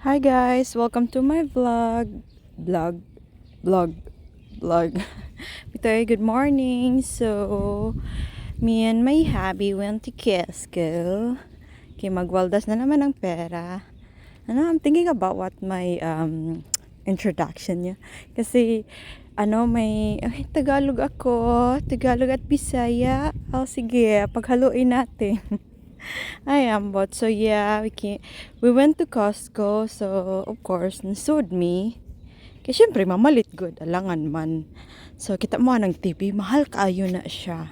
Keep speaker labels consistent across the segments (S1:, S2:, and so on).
S1: Hi guys, welcome to my vlog, vlog, vlog. Bitoy, good morning. So, me and my hubby went to Costco. Okay, magwaldas na naman ng pera. I'm thinking about what my introduction niya. Kasi, Tagalog ako, Tagalog at Bisaya. Sige, paghaluin natin. I am, but so yeah, we went to Costco, so of course, nasud me. Kasi syempre, mamalit good, alangan man. So, kita mo ng TV, mahal kaayo na siya.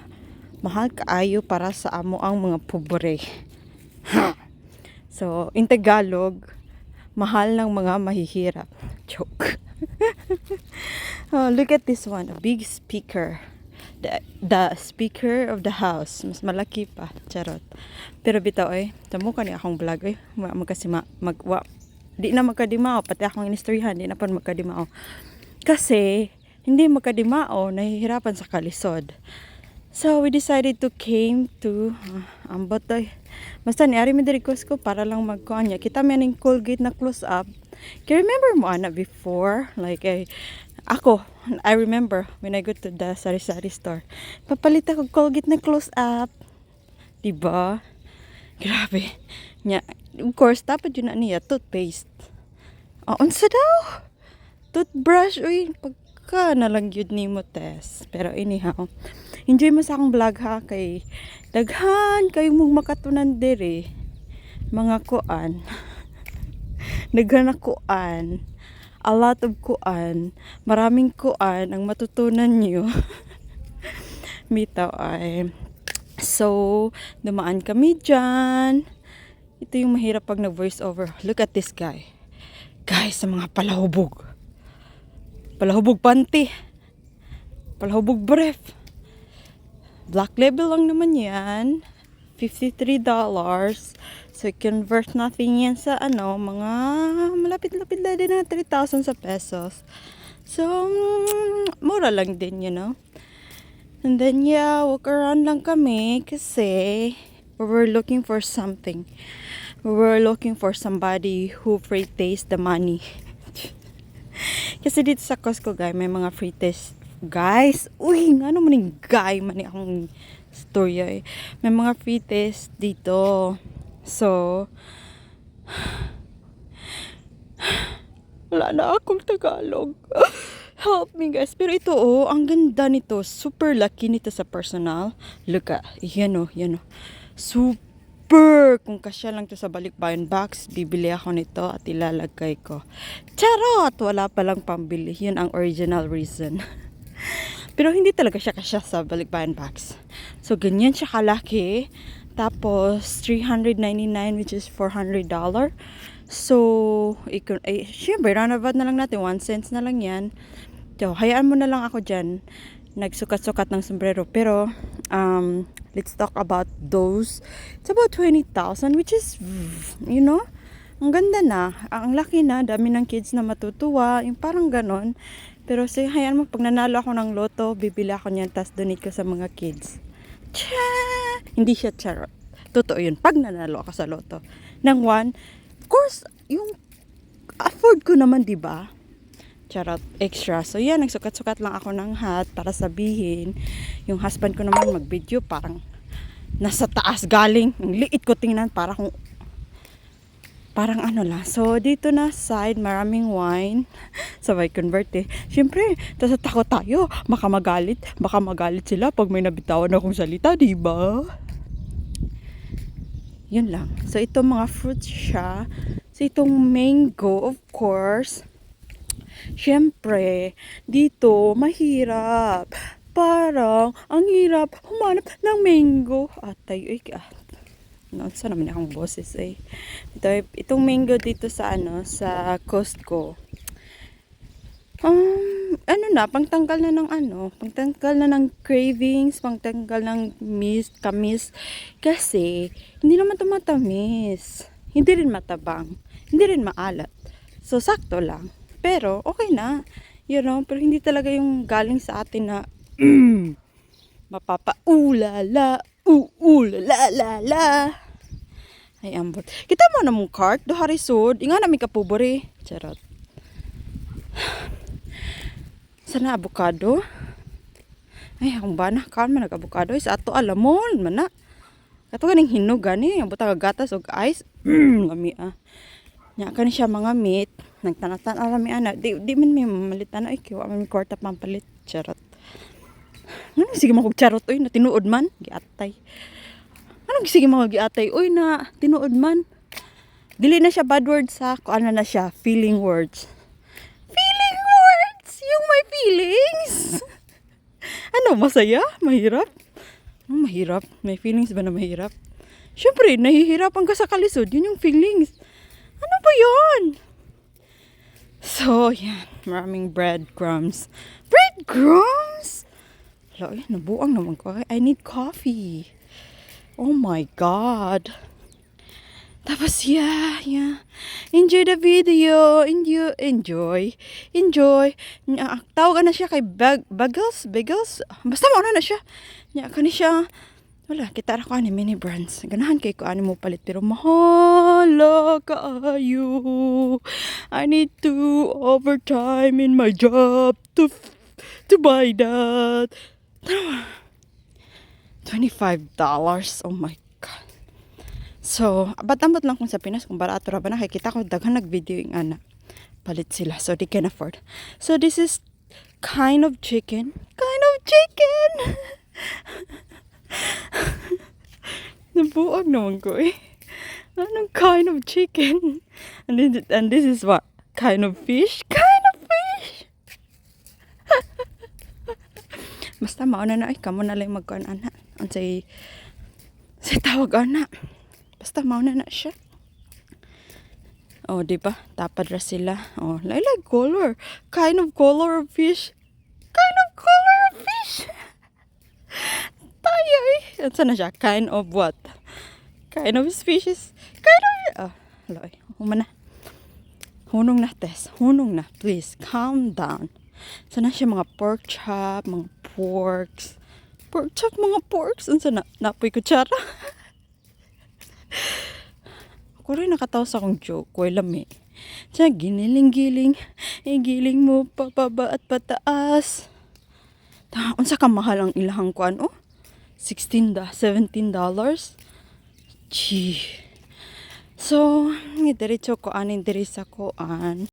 S1: Mahal kaayo para sa amo ang mga pobre. So, in Tagalog, mahal ng mga mahihirap. Joke. Oh, look at this one, a big speaker. The speaker of the house. Mas malaki pa. Charot. Pero bitaw tamo ka ni akong vlog di na magkadimao. Pati akong inistoryahan, di na pa magkadimao. Kasi, hindi magkadimao, nahihirapan sa kalisod. So, we decided to came to ambot basta niari mi diri ko para lang magkuanya. Kita mi ning Colgate na close up. Can remember mo ana before? I remember when I go to the sari-sari store. Papalit ako Colgate na close up. Diba? Grabe. Of course, dapat yun na niya, toothpaste. Unsa daw? Toothbrush. Pagka na lang yun ni mo test. Pero anyhow, enjoy mo sa akong vlog ha. Kay daghan kayo mong makatunan diri. Mga kuan. Daghan na kuan. A lot of kuan. Maraming kuan ang matutunan nyo. Bitaw So, dumaan kami dyan. Ito yung mahirap pag nag-voice over. Look at this guy. Guys, sa mga palahubog. Palahubog panty. Palahubog brief. Black label lang naman yan. $53. So, convert natin yan sa mga malapit-lapit na din na 3,000 sa pesos. So, mura lang din, And then, walk around lang kami kasi we were looking for something. We were looking for somebody who free taste the money. Kasi dito sa Costco, guys, may mga free taste. Guys, nga naman yung guy man akong storya May mga free taste dito. So, wala na akong Tagalog. Help me guys. Pero ito ang ganda nito. Super lucky nito sa personal. Look yan Super! Kung kasya lang to sa balikbayan box, bibili ako nito at ilalagay ko. Charot! Wala palang pambili. Yun ang original reason. Pero hindi talaga siya kasya sa balikbayan box. So, ganyan siya kalaki. Tapos, $399 which is $400. So, syempre, roundabout na lang natin. 1 cents na lang yan. So, hayaan mo na lang ako dyan. Nagsukat-sukat ng sombrero. Pero, let's talk about those. It's about 20,000 which is, ang ganda na. Ang laki na. Dami ng kids na matutuwa. Yung parang ganon. Pero, hayaan mo, pag nanalo ako ng loto, bibili ako niyan, tas donate ko sa mga kids. Hindi siya charot. Totoo yun. Pag nanalo ako sa loto ng 1, of course, yung afford ko naman, diba? Charot, extra. So yan, nagsukat-sukat lang ako ng hat para sabihin. Yung husband ko naman mag-video, parang nasa taas galing. Ang liit ko tingnan, parang lang. So, dito na side, maraming wine. Sabay convert Siyempre, takot tayo. Baka magalit sila pag may nabitawan akong salita, diba? Yun lang. So, itong mga fruits siya. So, itong mango, of course. Siyempre, dito, mahirap. Parang, ang hirap humanap ng mango. Sa naman akong boses itong mango dito sa sa Costco. Pangtanggal na ng cravings, pangtanggal ng kamis. Kasi, hindi naman tumatamis. Hindi rin matabang. Hindi rin maalat. So, sakto lang. Pero, okay na. Pero hindi talaga yung galing sa atin na mapapa-ulala, ulala. Ay, ambot. Kita mo na mong cart, do harisod. Inga na mi kapubori. Charot. Sana avocado? Ay, akong bana. Kaan man nag-avocado. Sa ato alamon, man na. Kato ganing hinog gani. Ang butang gatas o ice. Lami ah. Nya ka siya mga meat. Nagtanatan alami ana. Di man may malitan. Ay, kiwa man may kwarta pampalit. Charot. Ano sige mo kog charot. Uy, na tinuod man. Giatay. Ano sige mo giatay. Uy, na tinuod man. Dili na siya bad words ha. Kung ano na siya. Feeling words. Feeling words! Yung may feelings! Ano, masaya? Mahirap? Ano mahirap? May feelings ba na mahirap? Siyempre, nahihirapan ka sa kalisod. Yun yung feelings. Ano ba yun? So, yan. Maraming breadcrumbs. Breadcrumbs? Ay, nabuang naman ko. I need coffee. Oh my God. Tapos, yeah. Enjoy the video. Enjoy. Tawagan na siya kay Bagels. Basta mo na siya. Kani siya. Wala, kita ra ko ani mini brands. Ganahan kay ko ani mo palit pero mahal kaayo. I need to overtime in my job to buy that. $25. Oh my God. So, abot lang kung sa Pinas kung barato ra ba na, kay kita ko daghan nag-video yung ana. Palit sila so they can afford. So this is kind of chicken. Nabuog naman ko eh. Anong kind of chicken? And this is what? Kind of fish? Basta mauna na ay kamo na lang magkuan ana. Unsay tawag ana. Basta mauna na siya. Oh, di ba? Tapad ra sila. Oh, like color. Kind of color of fish. Tayo eh. Saan na siya? Kind of what? Kind of species. Hello. Humana. Hunong na, Tess. Hunong na. Please, calm down. Saan na siya mga pork chop, mga porks. Pork chop, mga porks. Saan na? Napoy kutsara. Ako rin nakatawa sa akong joke. Kuya lami. Siya, giniling-giling. Giling mo pababa at pataas. Unsa ka mahal ang ilahang kuan oh? $16, $17. Gee. So, diretso ko anin diri sa kuan.